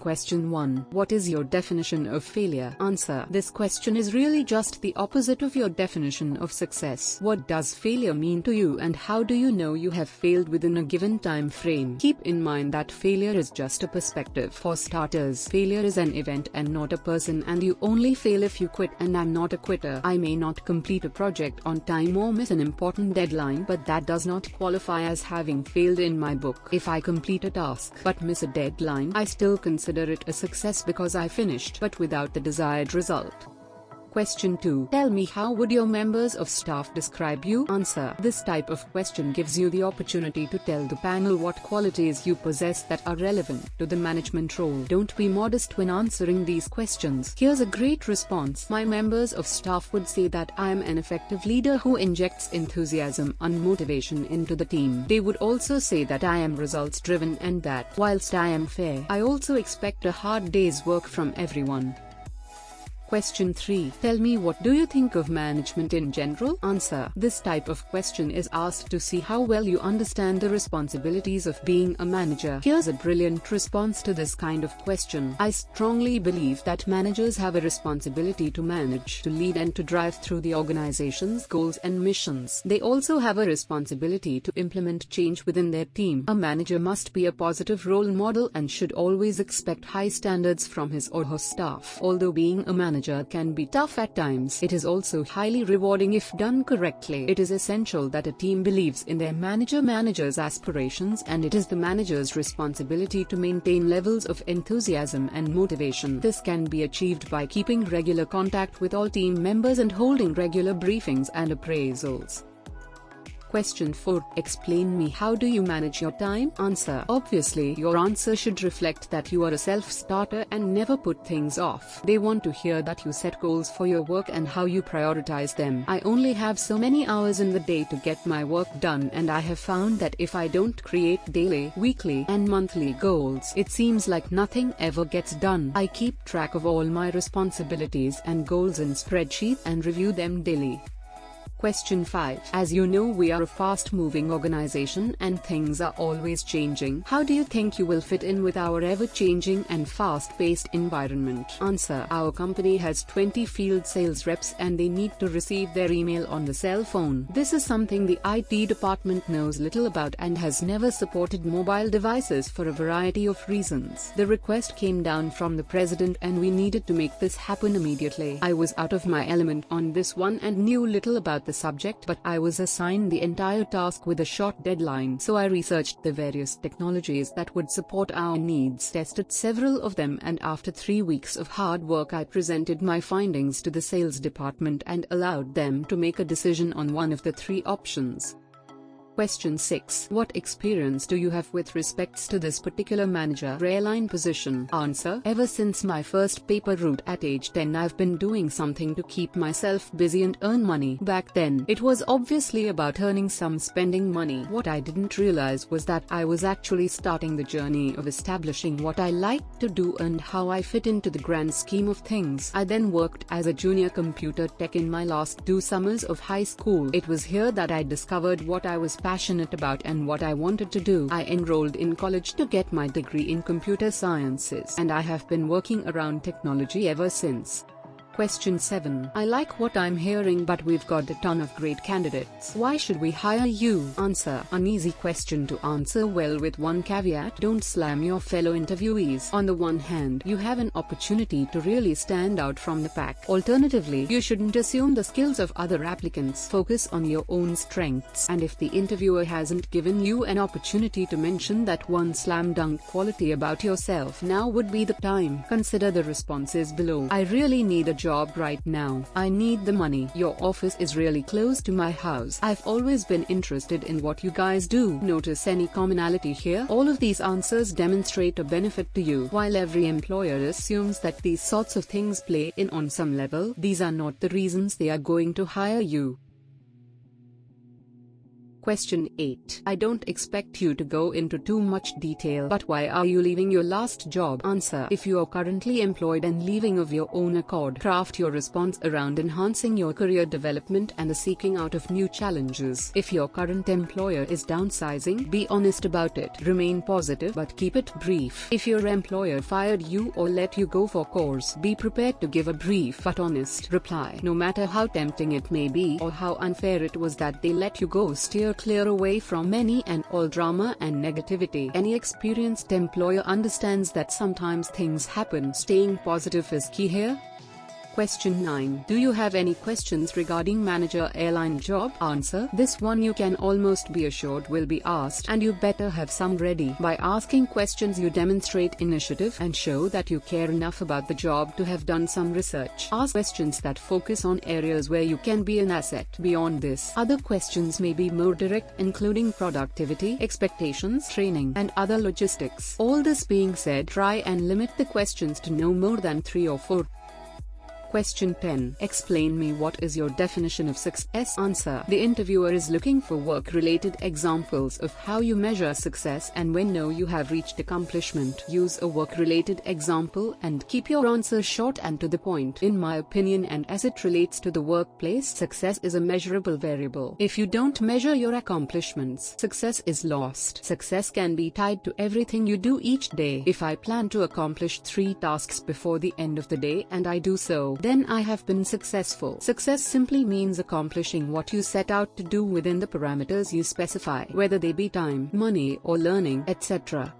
Question 1. What is your definition of failure? Answer. This question is really just the opposite of your definition of success. What does failure mean to you, and how do you know you have failed within a given time frame? Keep in mind that failure is just a perspective. For starters, failure is an event and not a person, and you only fail if you quit, and I'm not a quitter. I may not complete a project on time or miss an important deadline, but that does not qualify as having failed in my book. If I complete a task but miss a deadline, I still consider it a success because I finished, but without the desired result. Question 2. Tell me, how would your members of staff describe you? Answer. This type of question gives you the opportunity to tell the panel what qualities you possess that are relevant to the management role. Don't be modest when answering these questions. Here's a great response. My members of staff would say that I am an effective leader who injects enthusiasm and motivation into the team. They would also say that I am results driven and that, whilst I am fair, I also expect a hard day's work from everyone. Question 3. Tell me, what do you think of management in general? Answer. This type of question is asked to see how well you understand the responsibilities of being a manager. Here's a brilliant response to this kind of question. I strongly believe that managers have a responsibility to manage, to lead, and to drive through the organization's goals and missions. They also have a responsibility to implement change within their team. A manager must be a positive role model and should always expect high standards from his or her staff. Although being a manager can be tough at times, it is also highly rewarding if done correctly. It is essential that a team believes in their manager's aspirations, and it is the manager's responsibility to maintain levels of enthusiasm and motivation. This can be achieved by keeping regular contact with all team members and holding regular briefings and appraisals. Question 4. Explain me, how do you manage your time? Answer. Obviously, your answer should reflect that you are a self-starter and never put things off. They want to hear that you set goals for your work and how you prioritize them. I only have so many hours in the day to get my work done, and I have found that if I don't create daily, weekly, and monthly goals, it seems like nothing ever gets done. I keep track of all my responsibilities and goals in spreadsheets and review them daily. Question 5. As you know, we are a fast-moving organization and things are always changing. How do you think you will fit in with our ever-changing and fast-paced environment? Answer. Our company has 20 field sales reps and they need to receive their email on the cell phone. This is something the IT department knows little about and has never supported mobile devices for a variety of reasons. The request came down from the president and we needed to make this happen immediately. I was out of my element on this one and knew little about the subject, but I was assigned the entire task with a short deadline, so I researched the various technologies that would support our needs, tested several of them, and after 3 weeks of hard work I presented my findings to the sales department and allowed them to make a decision on one of the 3 options. Question 6. What experience do you have with respects to this particular manager airline position? Answer. Ever since my first paper route at age 10, I've been doing something to keep myself busy and earn money. Back then, it was obviously about earning some spending money. What I didn't realize was that I was actually starting the journey of establishing what I liked to do and how I fit into the grand scheme of things. I then worked as a junior computer tech in my last 2 summers of high school. It was here that I discovered what I was passionate about and what I wanted to do. I enrolled in college to get my degree in computer sciences, and I have been working around technology ever since. Question 7. I like what I'm hearing, but we've got a ton of great candidates. Why should we hire you? Answer. An easy question to answer well, with one caveat: don't slam your fellow interviewees. On the one hand, you have an opportunity to really stand out from the pack. Alternatively, you shouldn't assume the skills of other applicants. Focus on your own strengths, and if the interviewer hasn't given you an opportunity to mention that one slam dunk quality about yourself, now would be the time. Consider the responses below. I really need a job right now. I need the money. Your office is really close to my house. I've always been interested in what you guys do. Notice any commonality here? All of these answers demonstrate a benefit to you. While every employer assumes that these sorts of things play in on some level, these are not the reasons they are going to hire you. Question 8. I don't expect you to go into too much detail, but why are you leaving your last job? Answer. If you are currently employed and leaving of your own accord, craft your response around enhancing your career development and the seeking out of new challenges. If your current employer is downsizing, be honest about it. Remain positive but keep it brief. If your employer fired you or let you go for cause, be prepared to give a brief but honest reply. No matter how tempting it may be or how unfair it was that they let you go, steer clear away from any and all drama and negativity. Any experienced employer understands that sometimes things happen. Staying positive is key here. Question 9. Do you have any questions regarding manager airline job? Answer. This one you can almost be assured will be asked, and you better have some ready. By asking questions you demonstrate initiative and show that you care enough about the job to have done some research. Ask questions that focus on areas where you can be an asset. Beyond this, other questions may be more direct, including productivity, expectations, training, and other logistics. All this being said, try and limit the questions to no more than 3 or 4. Question 10. Explain me what is your definition of success? Answer. The interviewer is looking for work-related examples of how you measure success and when you have reached accomplishment. Use a work-related example and keep your answer short and to the point. In my opinion, and as it relates to the workplace, success is a measurable variable. If you don't measure your accomplishments, success is lost. Success can be tied to everything you do each day. If I plan to accomplish 3 tasks before the end of the day and I do so, then I have been successful. Success simply means accomplishing what you set out to do within the parameters you specify, whether they be time, money, or learning, etc.